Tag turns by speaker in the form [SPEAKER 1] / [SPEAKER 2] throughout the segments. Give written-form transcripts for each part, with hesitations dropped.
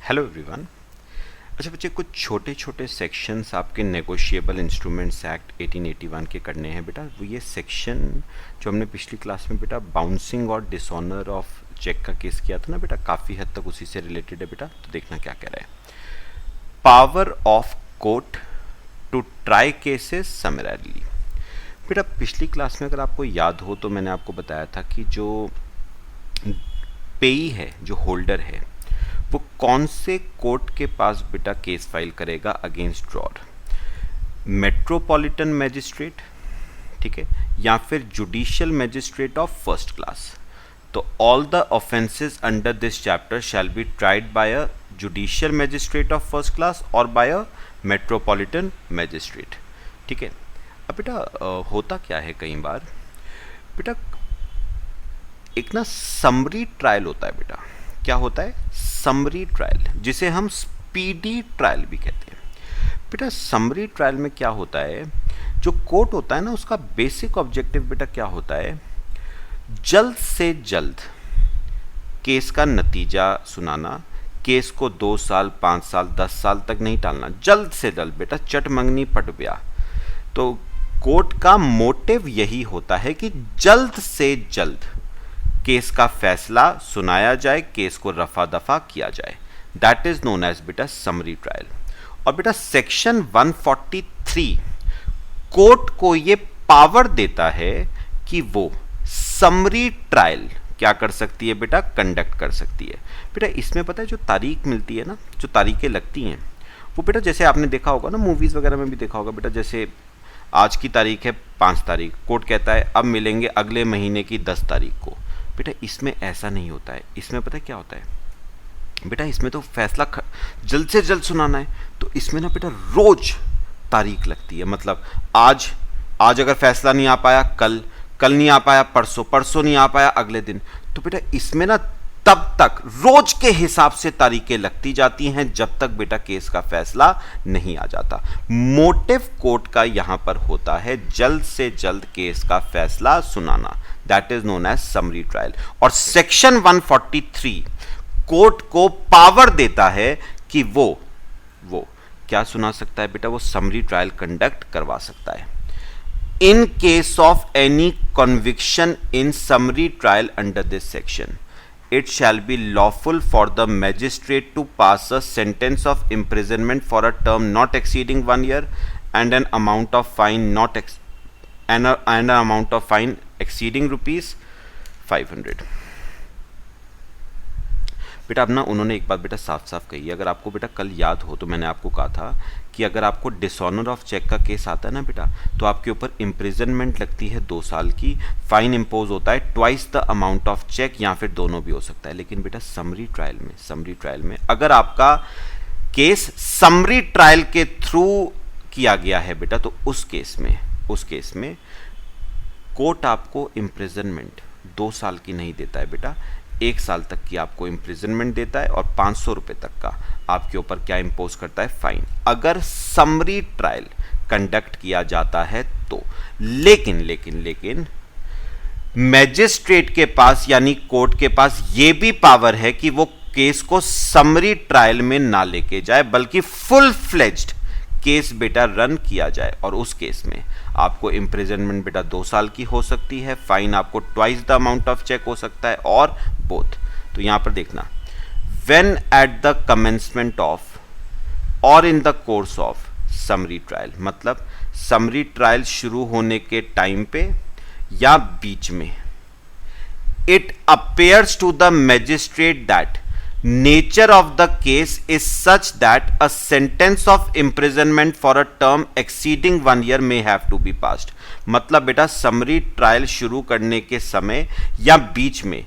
[SPEAKER 1] Hello everyone. अच्छा बच्चे, कुछ छोटे छोटे सेक्शंस आपके नेगोशिएबल इंस्ट्रूमेंट्स एक्ट 1881 के करने हैं बेटा। वो ये सेक्शन जो हमने पिछली क्लास में बेटा बाउंसिंग और डिसऑनर ऑफ चेक का केस किया था ना बेटा, काफ़ी हद तक उसी से रिलेटेड है बेटा। तो देखना क्या कह रहा है। Power of court to try cases summarily. बेटा पिछली क्लास में अगर आपको याद हो तो मैंने आपको बताया था कि जो पेई है, जो होल्डर है, वो कौन से कोर्ट के पास बेटा केस फाइल करेगा अगेंस्ट ड्रॉर। मेट्रोपॉलिटन मैजिस्ट्रेट, ठीक है, या फिर judicial magistrate of first class. तो all the offences under this chapter shall be tried by a judicial magistrate of first class और बाय अ मेट्रोपॉलिटन मैजिस्ट्रेट, ठीक है। अब बेटा होता क्या है, कई बार बेटा एक ना समरी ट्रायल होता है बेटा। क्या होता है? समरी ट्रायल, जिसे हम स्पीडी ट्रायल भी कहते हैं। बेटा समरी ट्रायल में क्या होता है, जो कोर्ट होता है ना, उसका बेसिक ऑब्जेक्टिव बेटा क्या होता है, जल्द से जल्द केस का नतीजा सुनाना। केस को 2 साल 5 साल 10 साल तक नहीं टालना, जल्द से जल्द बेटा, चट मंगनी पट ब्याह। तो कोर्ट का मोटिव यही होता है कि जल्द से जल्द केस का फैसला सुनाया जाए, केस को रफा दफा किया जाए। दैट इज नोन एज बेटा समरी ट्रायल। और बेटा सेक्शन 143 कोर्ट को ये पावर देता है कि वो समरी ट्रायल क्या कर सकती है बेटा, कंडक्ट कर सकती है। बेटा इसमें पता है जो तारीख मिलती है ना, जो तारीखें लगती हैं, वो बेटा जैसे आपने देखा होगा ना, मूवीज वगैरह में भी देखा होगा बेटा, जैसे आज की तारीख है 5 तारीख, कोर्ट कहता है अब मिलेंगे अगले महीने की 10 तारीख को। बेटा इसमें ऐसा नहीं होता है। इसमें पता है क्या होता है बेटा, इसमें तो फैसला जल्द से जल्द सुनाना है, तो इसमें ना बेटा रोज तारीख लगती है। मतलब आज अगर फैसला नहीं आ पाया, कल नहीं आ पाया, परसों नहीं आ पाया, अगले दिन। तो बेटा इसमें ना तब तक रोज के हिसाब से तारीखें लगती जाती हैं जब तक बेटा केस का फैसला नहीं आ जाता। मोटिव कोर्ट का यहां पर होता है जल्द से जल्द केस का फैसला सुनाना। That is known as summary trial. और सेक्शन 143 कोर्ट को पावर देता है कि वो क्या सुना सकता है बेटा, वो समरी ट्रायल कंडक्ट करवा सकता है। In case of any conviction in summary trial under this section, it shall be lawful for the magistrate to pass a sentence of imprisonment for a term not exceeding 1 year and an amount of fine and an amount of fine exceeding rupees 500। बेटा अब ना उन्होंने एक बात बेटा साफ साफ कही है। अगर आपको बेटा कल याद हो तो मैंने आपको कहा था कि अगर आपको डिसऑनर ऑफ चेक का केस आता है ना बेटा, तो आपके ऊपर इम्प्रिजनमेंट लगती है 2 साल की, फाइन इम्पोज होता है twice the amount of cheque, या फिर दोनों भी हो सकता है। लेकिन बेटा समरी ट्रायल में अगर आपका केस समरी ट्रायल के थ्रू किया गया है बेटा, तो उस केस में कोर्ट आपको इम्प्रिजनमेंट 2 साल की नहीं देता है बेटा, 1 साल तक की आपको इम्प्रिजनमेंट देता है और 500 रुपये तक का आपके ऊपर क्या इम्पोज करता है, फाइन, अगर समरी ट्रायल कंडक्ट किया जाता है तो। लेकिन मैजिस्ट्रेट के पास यानी कोर्ट के पास ये भी पावर है कि वो केस को समरी ट्रायल में ना लेके जाए, बल्कि फुल फ्लेज्ड केस बेटा रन किया जाए। और उस केस में आपको इम्प्रिजनमेंट बेटा 2 साल की हो सकती है, फाइन आपको twice the amount of cheque हो सकता है, और बोथ। तो यहां पर देखना, when at the commencement of और in the course of summary trial, मतलब समरी ट्रायल शुरू होने के टाइम पे या बीच में, it appears to the magistrate that nature of the case is such that a sentence of imprisonment for a term exceeding 1 year may have to be passed। मतलब बेटा समरी ट्रायल शुरू करने के समय या बीच में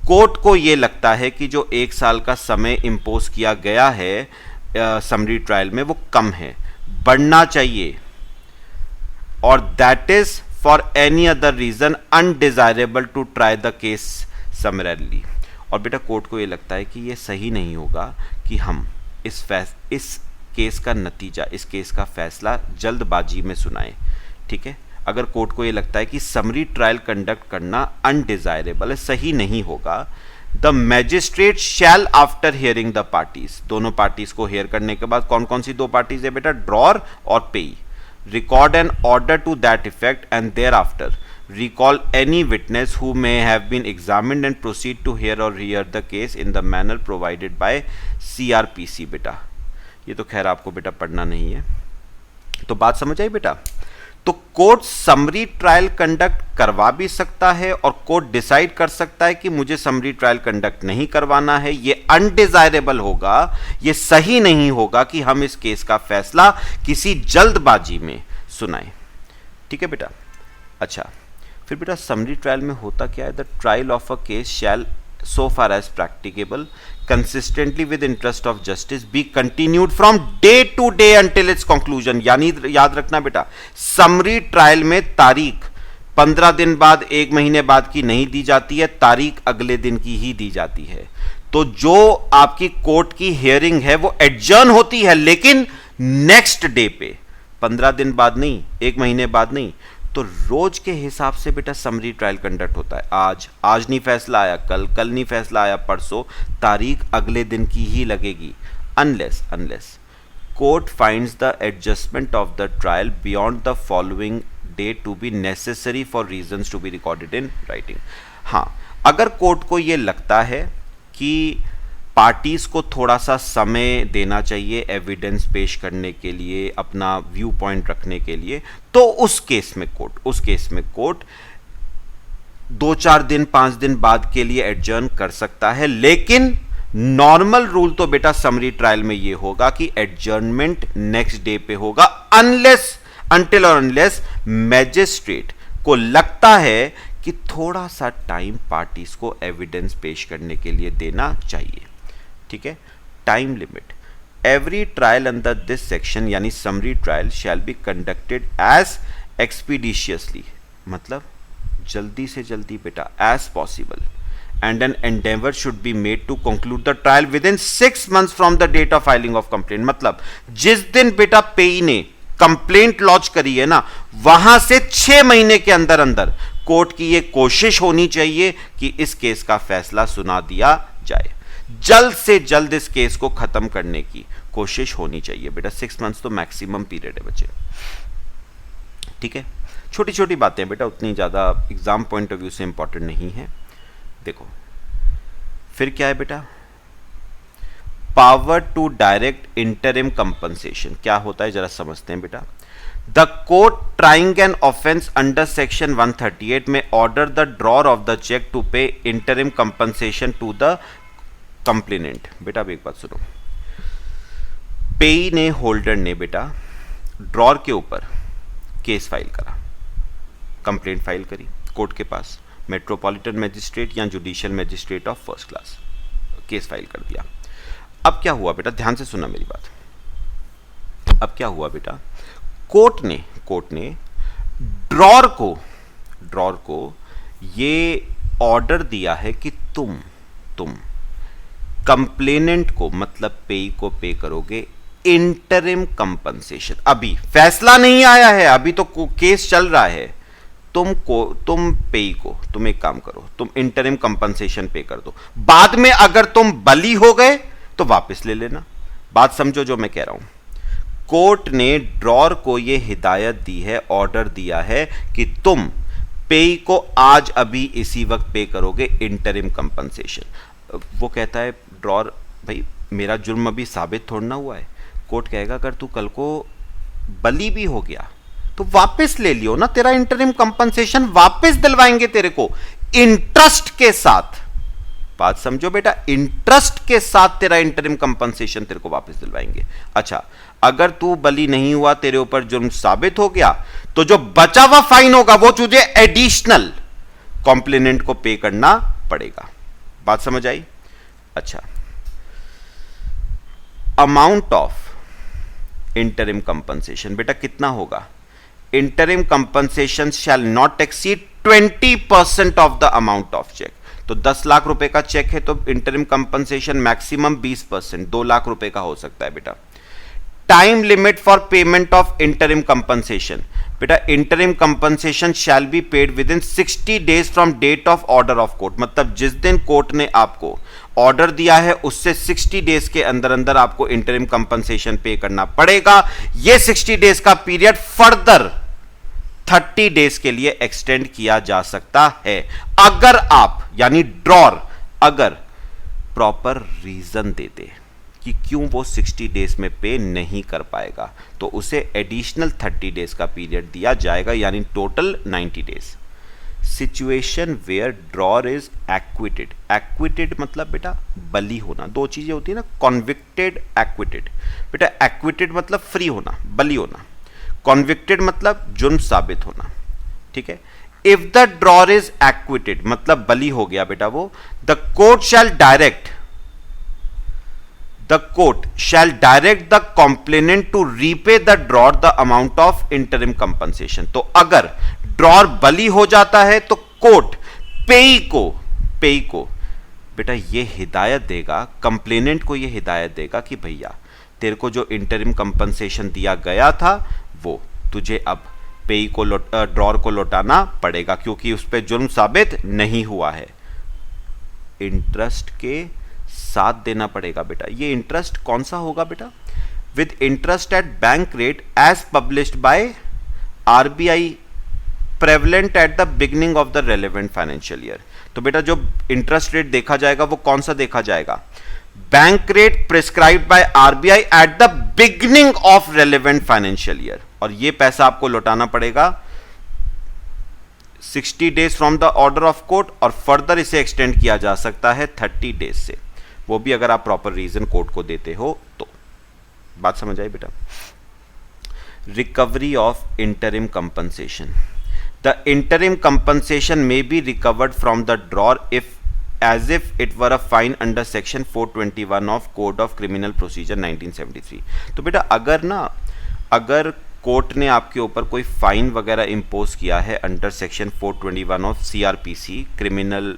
[SPEAKER 1] कोर्ट को यह लगता है कि जो 1 साल का समय इंपोज किया गया है समरी ट्रायल में वो कम है, बढ़ना चाहिए, और that is for any other reason undesirable to try the case summarily. और बेटा कोर्ट को ये लगता है कि ये सही नहीं होगा कि हम इस केस का नतीजा, इस केस का फैसला जल्दबाजी में सुनाएं, ठीक है। अगर कोर्ट को ये लगता है कि समरी ट्रायल कंडक्ट करना अनडिजायरेबल है, सही नहीं होगा, the magistrate shell after hearing the parties, दोनों पार्टीज को हेयर करने के बाद, कौन कौन सी दो पार्टीज है बेटा, ड्रॉर और payee, record an order to that effect and thereafter recall any witness who may have been examined and proceed to hear or hear the case in the manner provided by CRPC। बेटा ये तो खैर आपको बेटा पढ़ना नहीं है, तो बात समझ आई बेटा। तो कोर्ट समरी ट्रायल कंडक्ट करवा भी सकता है और कोर्ट डिसाइड कर सकता है कि मुझे समरी ट्रायल कंडक्ट नहीं करवाना है, ये अनडिजायरेबल होगा, ये सही नहीं होगा कि हम इस केस का फैसला किसी जल्दबाजी में सुनाएं। ठीक है बेटा। अच्छा, फिर बेटा समरी ट्रायल में होता क्या है, the trial of a case shall so far as practicable consistently with interest of justice be continued from day to day until its conclusion। यानी याद रखना बेटा, समरी ट्रायल में तारीख 15 दिन बाद, 1 महीने बाद की नहीं दी जाती है, तारीख अगले दिन की ही दी जाती है। तो जो आपकी कोर्ट की हियरिंग है वो एडजर्न होती है, लेकिन नेक्स्ट डे पे, 15 दिन बाद नहीं, 1 महीने बाद नहीं, तो रोज के हिसाब से बेटा समरी ट्रायल कंडक्ट होता है। आज नहीं फैसला आया, कल नहीं फैसला आया, परसों, तारीख अगले दिन की ही लगेगी, unless court finds the adjustment of the trial beyond the following day to be necessary for reasons to be recorded in writing. हाँ, अगर कोर्ट को यह लगता है कि पार्टीज को थोड़ा सा समय देना चाहिए एविडेंस पेश करने के लिए, अपना व्यू पॉइंट रखने के लिए, तो उस केस में कोर्ट 2-4 दिन 5 दिन बाद के लिए एडजर्न कर सकता है। लेकिन नॉर्मल रूल तो बेटा समरी ट्रायल में यह होगा कि एडजर्नमेंट नेक्स्ट डे पे होगा, अनटिल और अनलेस मैजिस्ट्रेट को लगता है कि थोड़ा सा टाइम पार्टीज को एविडेंस पेश करने के लिए देना चाहिए। ठीक है। Time limit, every trial under this section यानी summary trial shall be conducted as expeditiously, मतलब जल्दी से जल्दी बेटा, as possible, and an endeavour should be made to conclude the trial within 6 months from the date of filing of complaint. मतलब जिस दिन बेटा पेई ने कंप्लेंट लॉन्च करी है ना, वहां से 6 महीने के अंदर अंदर कोर्ट की यह कोशिश होनी चाहिए कि इस केस का फैसला सुना दिया जाए, जल्द से जल्द इस केस को खत्म करने की कोशिश होनी चाहिए बेटा। 6 months तो मैक्सिमम पीरियड है बच्चे। ठीक है, छोटी छोटी बातें बेटा, उतनी ज्यादा एग्जाम पॉइंट ऑफ व्यू से इंपॉर्टेंट नहीं है। देखो फिर क्या है बेटा, power to direct interim compensation क्या होता है जरा समझते हैं बेटा। The court trying an offence under section 138 में order the drawer of the cheque to pay interim compensation to the complainant. बेटा अब एक बात सुनो, पेई ने, होल्डर ने बेटा ड्रॉर के ऊपर केस फाइल करा, कंप्लेंट फाइल करी कोर्ट के पास, मेट्रोपॉलिटन मैजिस्ट्रेट या judicial magistrate of first class, case file कर दिया। अब क्या हुआ बेटा, ध्यान से सुना मेरी बात। अब क्या हुआ बेटा, कोर्ट ने ड्रॉर को ये ऑर्डर दिया है कि तुम कंप्लेनेंट को, मतलब पेई को पे करोगे इंटरिम कंपनसेशन। अभी फैसला नहीं आया है, अभी तो केस चल रहा है, तुम पेई को, तुम एक काम करो, तुम इंटरिम कंपनसेशन पे कर दो, बाद में अगर तुम बली हो गए तो वापस ले लेना। बात समझो जो मैं कह रहा हूं। कोर्ट ने ड्रॉर को यह हिदायत दी है, ऑर्डर दिया है कि तुम पेई को आज अभी इसी वक्त पे करोगे इंटरिम कंपनसेशन। वो कहता है ड्रॉर, भाई मेरा जुर्म अभी साबित थोड़ा ना हुआ है। कोर्ट कहेगा अगर तू कल को बली भी हो गया तो वापस ले लियो ना, तेरा इंटरिम कंपनसेशन वापस दिलवाएंगे तेरे को इंटरेस्ट के साथ। बात समझो बेटा, इंटरेस्ट के साथ तेरा इंटरिम कंपनसेशन तेरे को वापस दिलवाएंगे। अच्छा, अगर तू बली नहीं हुआ, तेरे ऊपर जुर्म साबित हो गया, तो जो बचा हुआ फाइन होगा वो तुझे एडिशनल कॉम्प्लेनेंट को पे करना पड़ेगा। बात समझ आई? अच्छा, अमाउंट ऑफ इंटरिम कंपनसेशन बेटा कितना होगा? Interim compensation shall not exceed 20% of the amount of cheque. तो 10 लाख रुपए का चेक है तो इंटरिम कंपनसेशन मैक्सिमम 20%, 2 लाख रुपए का हो सकता है बेटा। Time limit for payment of interim compensation बेटा interim compensation shall be paid within 60 days from date of order of court, मतलब जिस दिन कोर्ट ने आपको ऑर्डर दिया है उससे 60 डेज के अंदर अंदर आपको इंटरिम कंपनसेशन पे करना पड़ेगा। ये 60 डेज का पीरियड फर्दर 30 डेज के लिए एक्सटेंड किया जा सकता है अगर आप यानी ड्रॉर अगर प्रॉपर रीजन दे दे कि क्यों वो 60 डेज में पे नहीं कर पाएगा, तो उसे एडिशनल 30 डेज का पीरियड दिया जाएगा, यानी total 90 days. Situation where drawer is acquitted, acquitted मतलब बेटा बली होना, दो चीजें होती है ना, कॉन्विक्टेड एक्विटेड। बेटा एक्विटेड मतलब फ्री होना, बली होना, कॉन्विक्टेड मतलब जुर्म साबित होना, ठीक है। If the drawer is acquitted मतलब बली हो गया बेटा वो, the court shall direct the complainant to repay the drawer the amount of interim compensation. तो अगर ड्रॉर बली हो जाता है तो कोर्ट पेई को बेटा ये हिदायत देगा, कंप्लेनेंट को ये हिदायत देगा कि भैया तेरे को जो इंटरिम कंपनसेशन दिया गया था वो तुझे अब पेई को ड्रॉर को लौटाना पड़ेगा क्योंकि उस पर जुर्म साबित नहीं हुआ है। इंटरेस्ट के साथ देना पड़ेगा बेटा। ये इंटरेस्ट कौन सा होगा बेटा? With interest at bank rate as published by RBI prevalent at the beginning of the relevant financial year. तो बेटा जो इंटरेस्ट रेट देखा जाएगा वो कौन सा देखा जाएगा? Bank rate prescribed by RBI eight the beginning of relevant financial year, और ये पैसा आपको लौटाना पड़ेगा 60 days from the order of court, और फर्दर इसे एक्सटेंड किया जा सकता है 30 डेज से, वो भी अगर आप प्रॉपर रीजन कोर्ट को देते हो तो। बात समझ आई बेटा? Recovery of interim compensation, the interim compensation may be recovered from the drawer if as if it were a fine under section 421 of Code of Criminal Procedure 1973। तो बेटा अगर कोर्ट ने आपके ऊपर कोई फाइन वगैरह इम्पोज किया है under section 421 of CrPC, criminal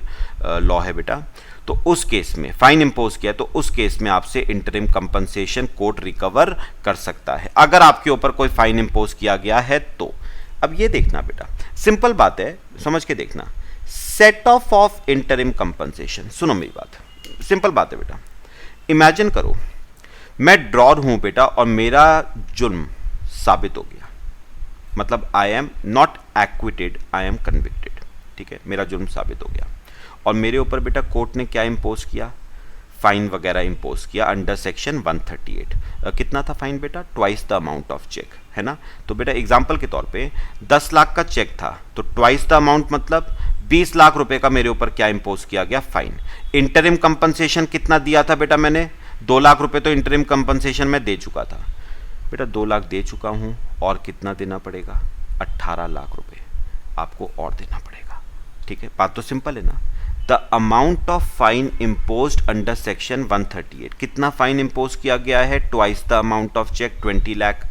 [SPEAKER 1] law है बेटा, तो उस केस में फाइन इम्पोज किया तो उस केस में आपसे इंटरिम कंपनसेशन कोर्ट रिकवर कर सकता है अगर आपके ऊपर कोई फाइन इम्पोज किया गया है तो। अब ये देखना बेटा, सिंपल बात है, समझ के देखना। सेट ऑफ इंटरिम कंपनसेशन, सुनो मेरी बात, सिंपल बात है बेटा। इमेजिन करो मैं ड्रॉर हूं बेटा और मेरा जुर्म साबित हो गया, मतलब I am not acquitted, I am convicted, ठीक है, मेरा जुर्म साबित हो गया और मेरे ऊपर बेटा कोर्ट ने क्या इंपोज किया? फाइन वगैरह इंपोज किया अंडर सेक्शन 138। कितना था फाइन बेटा? Twice the amount of cheque, है ना। तो बेटा एग्जांपल के तौर पे 10 लाख का चेक था तो ट्वाइस द अमाउंट मतलब 20 लाख रुपए का मेरे ऊपर क्या इंपोज किया गया? फाइन। इंटरिम कंपनसेशन कितना दिया था बेटा मैंने? 2 लाख रुपए तो इंटरिम कंपनसेशन में दे चुका था बेटा, 2 लाख दे चुका हूं और कितना देना पड़ेगा? 18 लाख रुपए आपको और देना पड़ेगा, ठीक है। बात तो सिंपल है ना। The amount of fine imposed under section 138, कितना फाइन इम्पोज किया गया है? Twice the amount of cheque 20 lakh,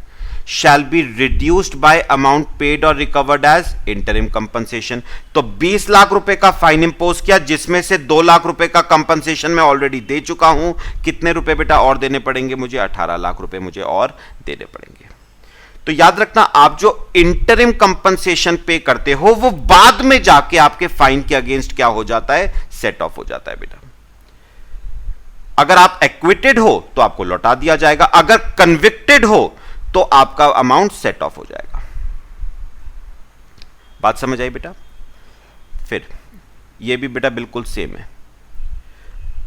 [SPEAKER 1] shall be reduced by amount paid और रिकवर्ड एज इंटरिम कंपनसेशन। तो 20 लाख रुपए का फाइन इंपोज किया जिसमें से 2 लाख रुपए का कंपनसेशन मैं ऑलरेडी दे चुका हूं। कितने रुपए बेटा और देने पड़ेंगे मुझे? 18 लाख रुपए मुझे और देने पड़ेंगे। तो याद रखना, आप जो इंटरिम कंपनसेशन पे करते हो वो बाद में जाके आपके फाइन के अगेंस्ट क्या हो जाता है? सेट ऑफ हो जाता है बेटा। अगर आप एक्विटेड हो तो आपको लौटा दिया जाएगा, अगर कन्विक्टेड हो तो आपका अमाउंट सेट ऑफ हो जाएगा। बात समझ आई बेटा? फिर यह भी बेटा बिल्कुल सेम है।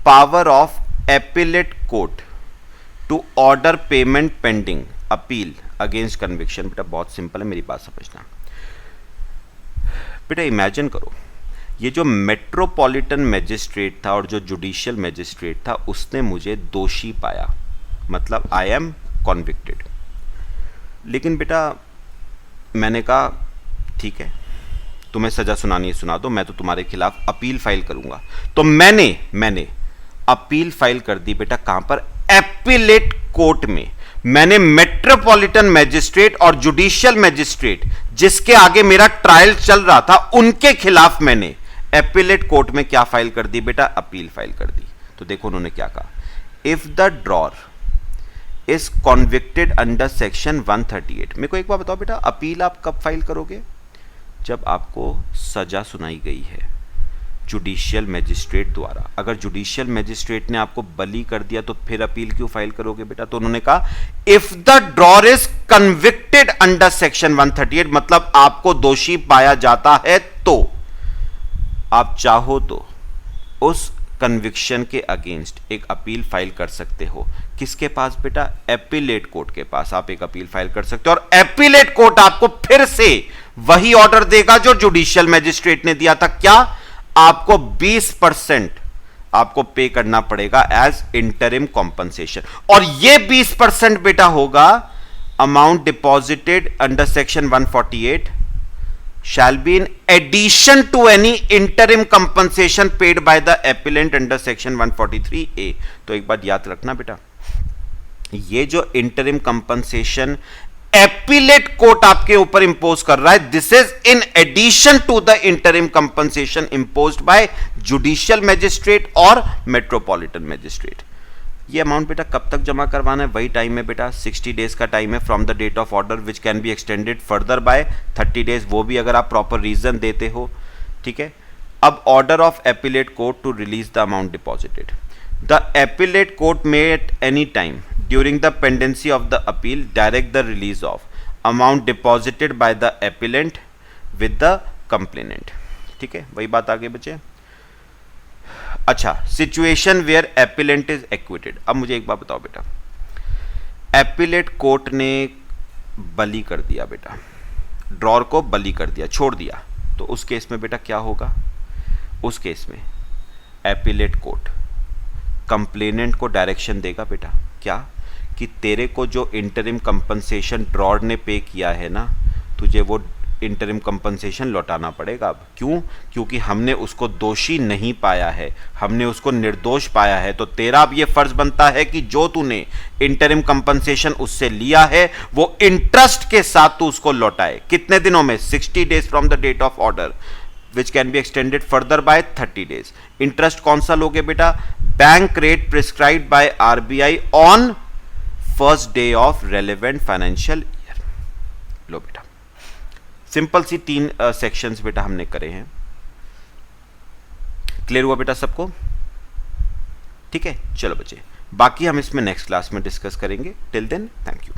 [SPEAKER 1] Power of appellate court to order payment pending appeal against conviction. बेटा बहुत सिंपल है, मेरी बात समझना बेटा। इमेजिन करो ये जो मेट्रोपॉलिटन मैजिस्ट्रेट था और जो जुडिशियल मैजिस्ट्रेट था उसने मुझे दोषी पाया, मतलब आई एम कॉन्विक्टेड। लेकिन बेटा मैंने कहा ठीक है तुम्हें सजा सुनानी है सुना दो, मैं तो तुम्हारे खिलाफ अपील फाइल करूंगा। तो मैंने अपील फाइल कर दी बेटा, कहां पर? एपिलेट कोर्ट में। मैंने मेट्रोपॉलिटन मैजिस्ट्रेट और जुडिशियल मैजिस्ट्रेट जिसके आगे मेरा ट्रायल चल रहा था उनके खिलाफ मैंने एपिलेट कोर्ट में क्या फाइल कर दी बेटा? अपील फाइल कर दी। तो देखो उन्होंने क्या कहा, if the drawer is convicted under section 138। मेरे को एक बार बताओ बेटा, अपील आप कब फाइल करोगे? जब आपको सजा सुनाई गई है जुडिशियल मैजिस्ट्रेट द्वारा। अगर जुडिशियल मैजिस्ट्रेट ने आपको बरी कर दिया तो फिर अपील क्यों फाइल करोगे बेटा? तो उन्होंने कहा if the drawer is convicted under section 138, मतलब आपको दोषी पाया जाता है तो आप चाहो तो उस कन्विक्शन के अगेंस्ट एक अपील फाइल कर सकते हो। किसके पास बेटा? एपीलेट कोर्ट के पास आप एक अपील फाइल कर सकते हो, और एपीलेट कोर्ट आपको फिर से वही ऑर्डर देगा जो जुडिशियल मैजिस्ट्रेट ने दिया था। क्या? आपको 20% आपको पे करना पड़ेगा एज इंटरिम कॉम्पनसेशन, और ये 20% बेटा होगा amount deposited under section 148 shall be in addition to any interim compensation paid by the appellant under section 143A। तो एक बात याद रखना बेटा, ये जो इंटरिम कंपनसेशन एपीलेट कोर्ट आपके ऊपर इंपोज कर रहा है, this is in addition to the interim compensation imposed by judicial magistrate और मेट्रोपॉलिटन मैजिस्ट्रेट। ये अमाउंट बेटा कब तक जमा करवाना है? वही टाइम है बेटा, 60 डेज का टाइम है from the date of order, which can be extended further by 30 days, वो भी अगर आप प्रॉपर रीजन देते हो। ठीक है। अब order of appellate court to release the amount deposited. The appellate court may at any time during the pendency of the appeal direct the release of amount deposited by the appellant with the complainant। ठीक है, वही बात आगे बचे। अच्छा, situation where एपीलेंट is acquitted. अब मुझे एक बात बताओ बेटा, एपीलेट कोर्ट ने बली कर दिया बेटा, ड्रॉर को बली कर दिया, छोड़ दिया, तो उस केस में बेटा क्या होगा? उस केस में एपीलेट कोर्ट कंप्लेनेंट को डायरेक्शन देगा बेटा, क्या? कि तेरे को जो इंटरिम कंपनसेशन ड्रॉर ने पे किया है ना, तुझे वो इंटरिम कंपनसेशन लौटाना पड़ेगा। अब क्यों? क्योंकि हमने उसको दोषी नहीं पाया है, हमने उसको निर्दोष पाया है। तो तेरा अब ये फर्ज बनता है कि जो तूने इंटरिम कंपनसेशन उससे लिया है वो इंटरेस्ट के साथ तू उसको लौटाए। कितने दिनों में? 60 days from the date of order, which can be extended further by 30 days. Interest कौन सा लोगे बेटा? Bank rate prescribed by RBI on first day of relevant financial year. लो बेटा, सिंपल सी 3 सेक्शंस बेटा हमने करे हैं। क्लियर हुआ बेटा सबको? ठीक है, चलो बच्चे, बाकी हम इसमें नेक्स्ट क्लास में डिस्कस करेंगे। Till then, thank you.